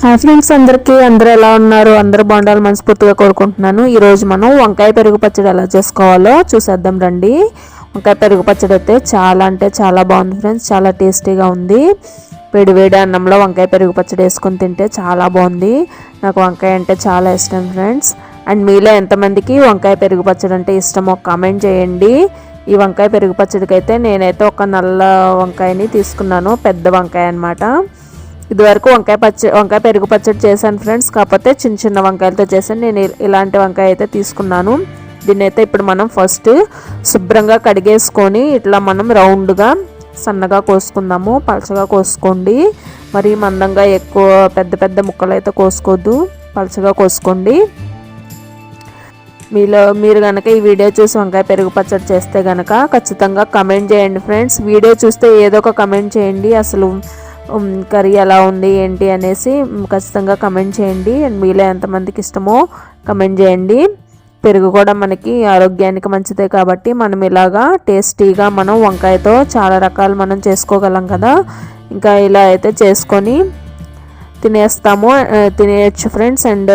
Hi friends, అందరూ ఎలా ఉన్నారు? అందరూ బాగుండాలని మనస్ఫూర్తిగా కోరుకుంటున్నాను. ఈరోజు మనం వంకాయ పెరుగు పచ్చడి ఎలా చేసుకోవాలో చూసేద్దాం రండి. వంకాయ పెరుగు పచ్చడి అయితే చాలా అంటే చాలా బాగుంది ఫ్రెండ్స్. చాలా టేస్టీగా ఉంది. వేడి వేడి అన్నంలో వంకాయ పెరుగు పచ్చడి వేసుకొని తింటే చాలా బాగుంది. నాకు వంకాయ అంటే చాలా ఇష్టం ఫ్రెండ్స్. అండ్ మీలో ఎంతమందికి వంకాయ పెరుగు పచ్చడి అంటే ఇష్టమో కామెంట్ చేయండి. ఈ వంకాయ పెరుగు పచ్చడికి అయితే నేనైతే ఒక నల్ల వంకాయని తీసుకున్నాను, పెద్ద వంకాయ అనమాట. ఇదివరకు వంకాయ పెరుగు పచ్చడి చేశాను ఫ్రెండ్స్, కాకపోతే చిన్న చిన్న వంకాయలతో చేశాను. నేను ఇలాంటి వంకాయ అయితే తీసుకున్నాను. దీన్ని అయితే ఇప్పుడు మనం ఫస్ట్ శుభ్రంగా కడిగేసుకొని ఇట్లా మనం రౌండ్గా సన్నగా కోసుకుందాము. పలచగా కోసుకోండి, మరి మందంగా ఎక్కువ పెద్ద పెద్ద ముక్కలు అయితే కోసుకోవద్దు, పలచగా కోసుకోండి. మీరు కనుక ఈ వీడియో చూసి వంకాయ పెరుగు పచ్చడి చేస్తే కనుక ఖచ్చితంగా కమెంట్ చేయండి ఫ్రెండ్స్. వీడియో చూస్తే ఏదో ఒక కమెంట్ చేయండి, అసలు కర్రీ ఎలా ఉంది ఏంటి అనేసి ఖచ్చితంగా కమెంట్ చేయండి. అండ్ మీలో ఎంతమందికి ఇష్టమో కమెంట్ చేయండి. పెరుగు కూడా మనకి ఆరోగ్యానికి మంచిదే కాబట్టి మనం ఇలాగా టేస్టీగా మనం వంకాయతో చాలా రకాలు మనం చేసుకోగలం కదా. ఇంకా ఇలా అయితే చేసుకొని తినేయచ్చు ఫ్రెండ్స్. అండ్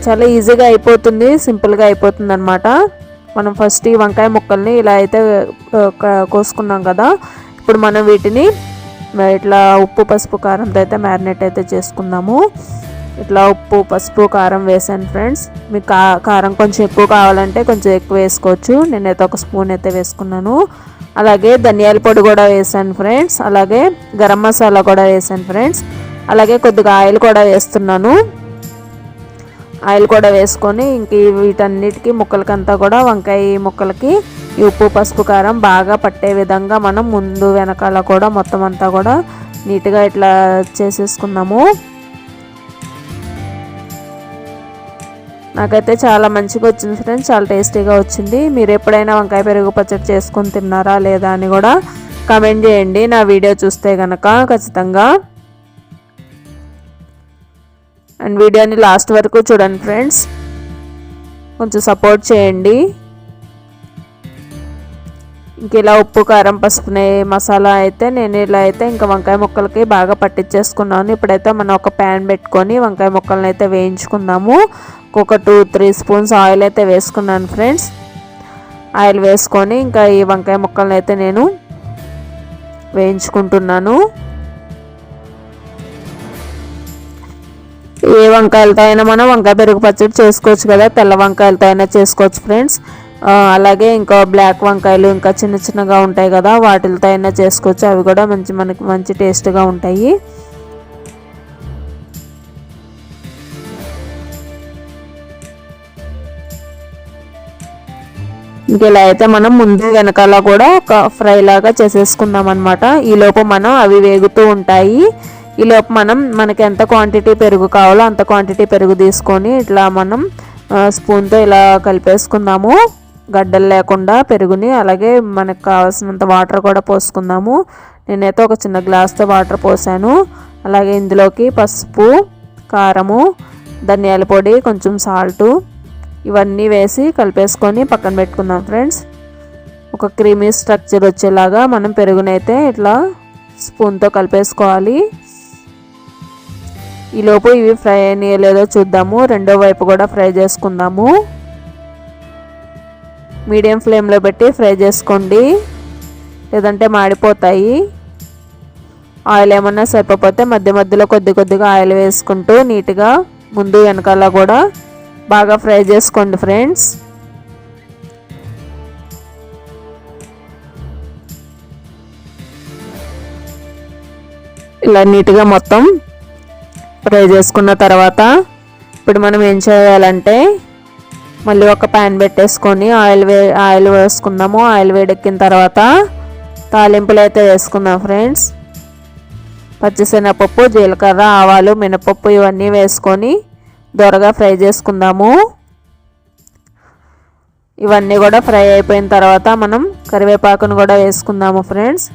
చాలా ఈజీగా అయిపోతుంది, సింపుల్గా అయిపోతుంది అనమాట. మనం ఫస్ట్ ఈ వంకాయ ముక్కల్ని ఇలా అయితే కోసుకున్నాం కదా. ఇప్పుడు మనం వీటిని ఇట్లా ఉప్పు పసుపు కారంతో అయితే మ్యారినేట్ అయితే చేసుకుందాము. ఇట్లా ఉప్పు పసుపు కారం వేసాను ఫ్రెండ్స్. మీకు కారం కొంచెం ఎక్కువ కావాలంటే కొంచెం ఎక్కువ వేసుకోవచ్చు. నేనైతే ఒక స్పూన్ అయితే వేసుకున్నాను. అలాగే ధనియాల పొడి కూడా వేసాను ఫ్రెండ్స్. అలాగే గరం మసాలా కూడా వేసాను ఫ్రెండ్స్. అలాగే కొద్దిగా ఆయిల్ కూడా వేస్తున్నాను. ఆయిల్ కూడా వేసుకొని ఇంక వీటన్నిటికీ ముక్కలకంతా కూడా వంకాయ ముక్కలకి ఈ ఉప్పు పసుపు కారం బాగా పట్టే విధంగా మనం ముందు వెనకాల కూడా మొత్తం అంతా కూడా నీట్గా ఇట్లా చేసేసుకుందాము. నాకైతే చాలా మంచిగా వచ్చింది ఫ్రెండ్స్, చాలా టేస్టీగా వచ్చింది. మీరు ఎప్పుడైనా వంకాయ పెరుగు పచ్చడి చేసుకొని తిన్నారా లేదా అని కూడా కామెంట్ చేయండి నా వీడియో చూస్తే కనుక ఖచ్చితంగా. అండ్ వీడియోని లాస్ట్ వరకు చూడండి ఫ్రెండ్స్, కొంచెం సపోర్ట్ చేయండి. ఇంక ఇలా ఉప్పు కారం పసుపునే మసాలా అయితే నేను ఇలా అయితే ఇంకా వంకాయ ముక్కలకి బాగా పట్టించేసుకున్నాను. ఇప్పుడైతే మనం ఒక ప్యాన్ పెట్టుకొని వంకాయ ముక్కలను అయితే వేయించుకుందాము. ఒక 2-3 స్పూన్స్ ఆయిల్ అయితే వేసుకున్నాను ఫ్రెండ్స్. ఆయిల్ వేసుకొని ఇంకా ఈ వంకాయ ముక్కలను అయితే నేను వేయించుకుంటున్నాను. ఏ వంకాయలతో అయినా మనం వంకాయ పెరుగు పచ్చడి చేసుకోవచ్చు కదా, తెల్ల వంకాయలతో అయినా చేసుకోవచ్చు ఫ్రెండ్స్. అలాగే ఇంకా బ్లాక్ వంకాయలు ఇంకా చిన్న చిన్నగా ఉంటాయి కదా, వాటితో అయినా చేసుకోవచ్చు. అవి కూడా మనకి మంచి టేస్ట్గా ఉంటాయి. ఇంక ఇలా అయితే మనం ముందు వెనకాల కూడా ఒక ఫ్రై లాగా చేసేసుకుందాం అనమాట. ఈలోపు మనం అవి వేగుతూ ఉంటాయి. ఈలోపు మనకి ఎంత క్వాంటిటీ పెరుగు కావాలో అంత క్వాంటిటీ పెరుగు తీసుకొని ఇట్లా మనం స్పూన్తో ఇలా కలిపేసుకుందాము, గడ్డలు లేకుండా పెరుగుని. అలాగే మనకు కావాల్సినంత వాటర్ కూడా పోసుకుందాము. నేనైతే ఒక చిన్న గ్లాస్తో వాటర్ పోసాను. అలాగే ఇందులోకి పసుపు, కారము, ధనియాల పొడి, కొంచెం సాల్టు ఇవన్నీ వేసి కలిపేసుకొని పక్కన పెట్టుకుందాం ఫ్రెండ్స్. ఒక క్రీమీ స్ట్రక్చర్ వచ్చేలాగా మనం పెరుగునైతే ఇట్లా స్పూన్తో కలిపేసుకోవాలి. ఈలోపు ఇవి ఫ్రై అయినాయో లేదో చూద్దాము. రెండో వైపు కూడా ఫ్రై చేసుకుందాము. మీడియం ఫ్లేమ్లో పెట్టి ఫ్రై చేసుకోండి, లేదంటే మాడిపోతాయి. ఆయిల్ ఏమన్నా సరిపోతే మధ్య మధ్యలో కొద్దిగా ఆయిల్ వేసుకుంటూ నీట్గా ముందు వెనకాల కూడా బాగా ఫ్రై చేసుకోండి ఫ్రెండ్స్. ఇలా నీట్గా మొత్తం ఫ్రై చేసుకున్న తర్వాత ఇప్పుడు మనం ఏం చేయాలంటే మళ్ళీ ఒక ప్యాన్ పెట్టేసుకొని ఆయిల్ వేసుకుందాము. ఆయిల్ వేడెక్కిన తర్వాత తాలింపులు అయితే వేసుకుందాం ఫ్రెండ్స్. పచ్చిశనగపప్పు, జీలకర్ర, ఆవాలు, మినపప్పు ఇవన్నీ వేసుకొని దోరగా ఫ్రై చేసుకుందాము. ఇవన్నీ కూడా ఫ్రై అయిపోయిన తర్వాత మనం కరివేపాకును కూడా వేసుకుందాము ఫ్రెండ్స్.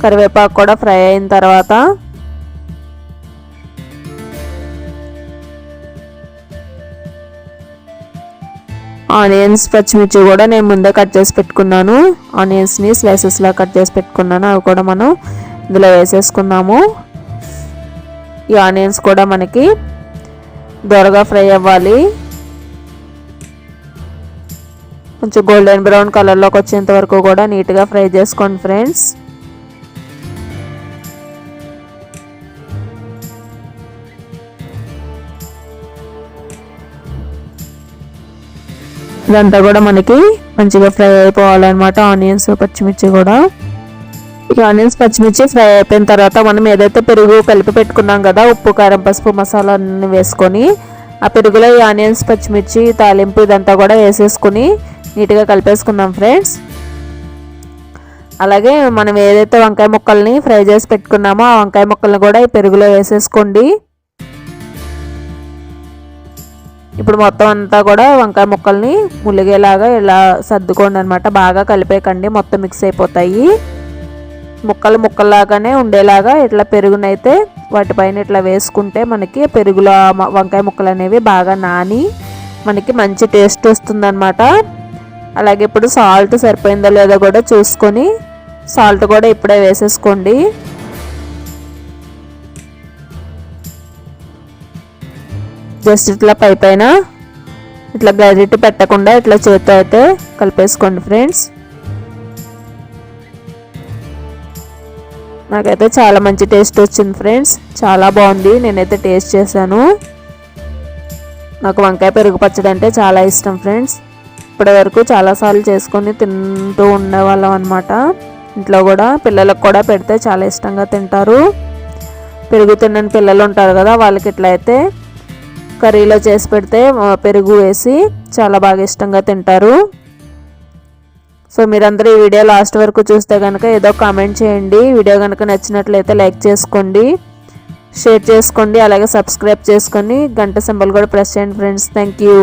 కరివేపాకు కూడా ఫ్రై అయిన తర్వాత ఆనియన్స్, పచ్చిమిర్చి కూడా నేను ముందే కట్ చేసి పెట్టుకున్నాను. ఆనియన్స్ని స్లైసెస్లా కట్ చేసి పెట్టుకున్నాను. అవి కూడా మనం ఇందులో వేసేసుకుందాము. ఈ ఆనియన్స్ కూడా మనకి దోరగా ఫ్రై అవ్వాలి. కొంచెం గోల్డెన్ బ్రౌన్ కలర్లోకి వచ్చేంత వరకు కూడా నీట్గా ఫ్రై చేసుకోండి ఫ్రెండ్స్. ఇదంతా కూడా మనకి మంచిగా ఫ్రై అయిపోవాలన్నమాట. ఆనియన్స్ పచ్చిమిర్చి కూడా. ఈ ఆనియన్స్ పచ్చిమిర్చి ఫ్రై అయిపోయిన తర్వాత మనం ఏదైతే పెరుగు కలిపి పెట్టుకున్నాం కదా, ఉప్పు కారం పసుపు మసాలా అన్నీ వేసుకొని ఆ పెరుగులో ఈ ఆనియన్స్ పచ్చిమిర్చి తాలింపు ఇదంతా కూడా వేసేసుకుని నీట్గా కలిపేసుకుందాం ఫ్రెండ్స్. అలాగే మనం ఏదైతే వంకాయ ముక్కల్ని ఫ్రై చేసి పెట్టుకున్నామో ఆ వంకాయ ముక్కల్ని కూడా ఈ పెరుగులో వేసేసుకోండి. ఇప్పుడు మొత్తం అంతా కూడా వంకాయ ముక్కల్ని ములిగేలాగా ఇలా సర్దుకోండి అనమాట. బాగా కలిపేకండి, మొత్తం మిక్స్ అయిపోతాయి. ముక్కల్లాగానే ఉండేలాగా ఇట్లా పెరుగునైతే వాటిపైన ఇట్లా వేసుకుంటే మనకి పెరుగులో వంకాయ ముక్కలు అనేవి బాగా నాని మనకి మంచి టేస్ట్ వస్తుందన్నమాట. అలాగే ఇప్పుడు సాల్ట్ సరిపోయిందో లేదో కూడా చూసుకొని సాల్ట్ కూడా ఇప్పుడే వేసేసుకోండి. జస్ట్ ఇట్లా పైన ఇట్లా గరిటె పెట్టకుండా ఇట్లా చేతితో అయితే కలిపేసుకోండి ఫ్రెండ్స్. నాకైతే చాలా మంచి టేస్ట్ వచ్చింది ఫ్రెండ్స్, చాలా బాగుంది. నేనైతే టేస్ట్ చేశాను. నాకు వంకాయ పెరుగు పచ్చడి అంటే చాలా ఇష్టం ఫ్రెండ్స్. ఇప్పటి వరకు చాలాసార్లు చేసుకొని తింటూ ఉండేవాళ్ళం అనమాట. ఇంట్లో కూడా పిల్లలకు కూడా పెడితే చాలా ఇష్టంగా తింటారు. పెరుగు తినని పిల్లలు ఉంటారు కదా, వాళ్ళకి ఇట్లా అయితే కర్రీలో చేసి పెడితే పెరుగు వేసి చాలా బాగా ఇష్టంగా తింటారు. సో మీరందరూ ఈ వీడియో లాస్ట్ వరకు చూస్తే కనుక ఏదో కామెంట్ చేయండి. వీడియో కనుక నచ్చినట్లయితే లైక్ చేసుకోండి, షేర్ చేసుకోండి, అలాగే సబ్స్క్రైబ్ చేసుకొని గంట సింబల్ కూడా ప్రెస్ చేయండి ఫ్రెండ్స్. Thank you.